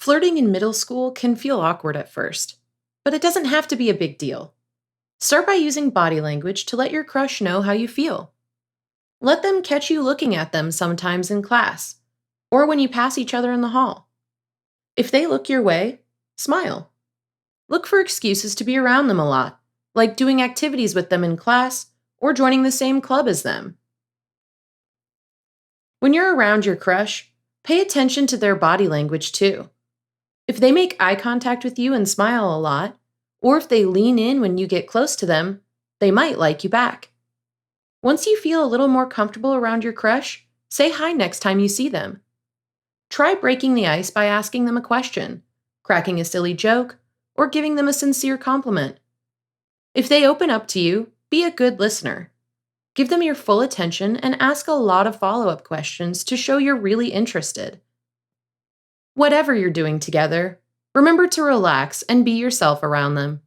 Flirting in middle school can feel awkward at first, but it doesn't have to be a big deal. Start by using body language to let your crush know how you feel. Let them catch you looking at them sometimes in class, or when you pass each other in the hall. If they look your way, smile. Look for excuses to be around them a lot, like doing activities with them in class or joining the same club as them. When you're around your crush, pay attention to their body language too. If they make eye contact with you and smile a lot, or if they lean in when you get close to them, they might like you back. Once you feel a little more comfortable around your crush, say hi next time you see them. Try breaking the ice by asking them a question, cracking a silly joke, or giving them a sincere compliment. If they open up to you, be a good listener. Give them your full attention and ask a lot of follow-up questions to show you're really interested. Whatever you're doing together, remember to relax and be yourself around them.